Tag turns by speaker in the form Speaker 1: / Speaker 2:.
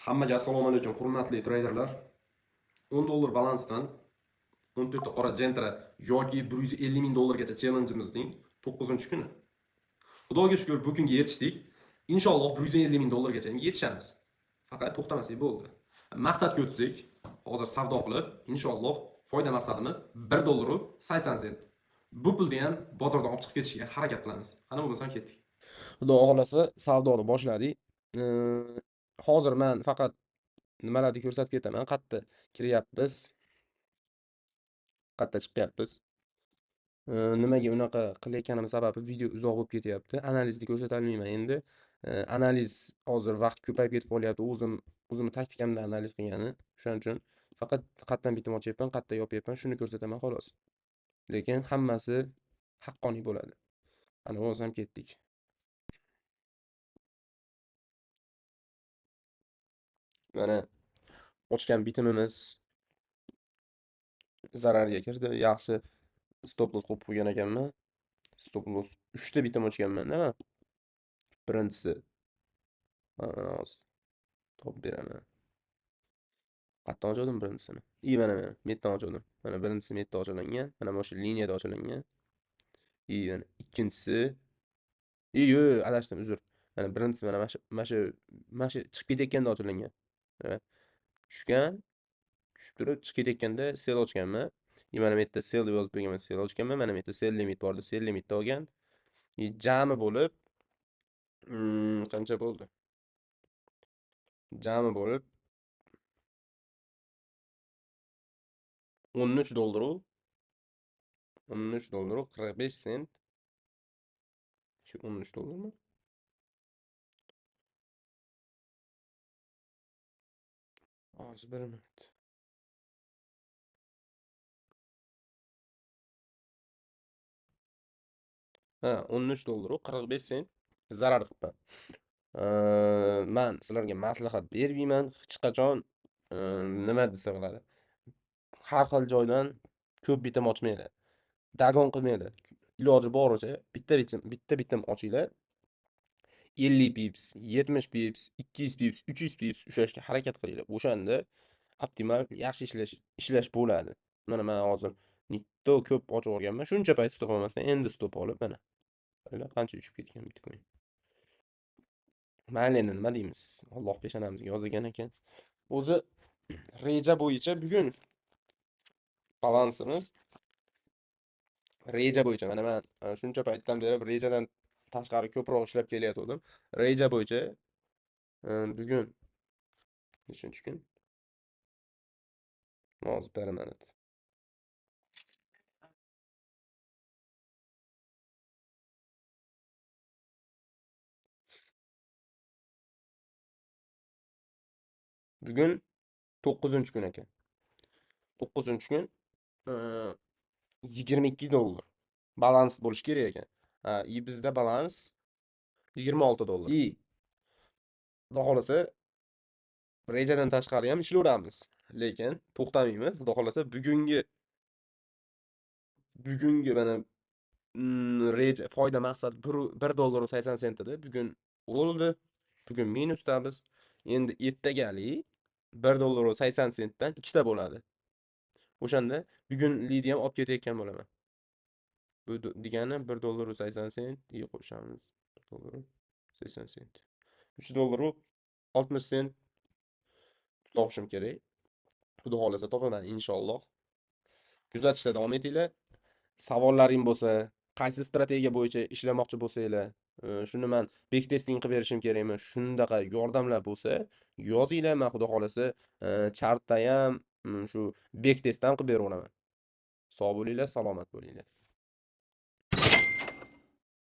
Speaker 1: Hammaga assalomu alaykum, hurmatli treyderlar. 10 dollar balansdan 14 ta qora jentra yoki 150 ming dollargacha challenge'imizning 9-kuni. Xudoga shukr, bugunga yetishdik. Inshaalloh 150 ming dollargacha yetishamiz. Faqat to'xtamasak bo'ldi. Maqsadga o'tsak, hozir savdo qilib, inshaalloh foyda maqsadimiz 1 dollar 80 sent. Bu pulni ham bozordan olib chiqib ketishga harakat qilamiz. Qani bo'lmasam ketdik.
Speaker 2: Xudo xohlasa savdoni boshladik. Hozir men faqat nimalarni ko'rsatib ketaman. Qayerda kiryapmiz, qayerda chiqyapmiz. Nimaga unaqa qilayotganim sababi video uzoq bo'lib ketyapti. Analizni ko'rsata olmayman endi. Analiz hozir vaqt ko'payib ketib qolyapti. O'zimni taktikamda analiz qilgani. Shuning uchun faqat qayerdan bitim ochyapman, qayerda yopyapman, shuni ko'rsataman xolos. Lekin hammasi haqqoniy bo'ladi. Ana o'zim ketdik. Mana ochgan bitimimiz zararga kirdi. Yaxshi stop loss qo'yib qo'ygan ekanman. Stop loss 3 ta bitim ochganman-da men. Birinchisi hozir topib beraman. Qayerdan ochdim birinchisini? Mana metdan ochdim. Mana birinchisi metda ochilingan, mana mana shu liniyada ochilingan. Mana ikkinchisi adashdim, uzr. Mana birinchisi mana shu chiqib ketayotganda ochilingan. Tushgan, tushib turib chiqib ketayotganda sell ochganman. Mana bu yerda sell deb yozib qo'yganman, sell ochganman. Mana bu yerda sell limit bor edi, sell limitda olgan. Jami bo'lib qancha bo'ldi? Jami bo'lib 13 dollar 13 dollar 45 sent. Shu 13 dollarmi? Hozir 1 minut. Ha, 13 dollar 45 sent zarar qilibman. Men sizlarga maslahat bermayman, hech qachon nima desa bo'ladi. Har xil joydan ko'p bitim ochmanglar. Dagon qilmanglar. Iloji boricha bitta bitim ochinglar. 50 pips, 70 pips, 200 pips, 300 pips ushlashga harakat qilinglar. O'shanda optimal yaxshi ishlash bo'ladi. Mana men hozir netto ko'p ochib olganman. Shuncha payt stop olmasdan endi stop olib mana. Qaranglar qancha uchib ketgan Bitcoin. Mayli, endi nima deymiz? Alloh peshonamizga yozgan ekan. O'zi reja bo'yicha bugun balansimiz reja bo'yicha mana men shuncha paytdan beri rejadan tashqari ko'proq ishlab kelayotgandim. Reja bo'yicha bugun nechinchi kun? Hozir beraman. Bugun 9-kun ekan. 9-kun 22 dollar balans bo'lish kerak ekan. Bizda balans 26 dollar. Xudo xolasa rejadan tashqari ham ishlayveramiz, lekin to'xtamaymiz. Xudo xolasa bugungi mana reja foyda maqsad 1 dollar 80 sent edi. Bugun o'ldi. Bugun minusdamiz. Endi ertagalik 1 dollar 80 sentdan 2 ta bo'ladi. O'shanda bugun lidni ham olib ketayotgan bo'laman. Bu degani 1 dollar 80 sent qo'shamiz. 1 dollar 80 sent. 3 dollar 60 sent topishim kerak. Xudo xolasa topaman inshaalloh. Kuzatishda davom etinglar. Savollaring bo'lsa, qaysi strategiya bo'yicha ishlamoqchi bo'lsanglar, shuni men backtesting qilib berishim kerakmi? Shundaqa yordamlar bo'lsa, yozinglar. Men xudo xolasa chartda ham shu backtest ham qilib beraveraman. Sog' bo'linglar, salomat bo'linglar.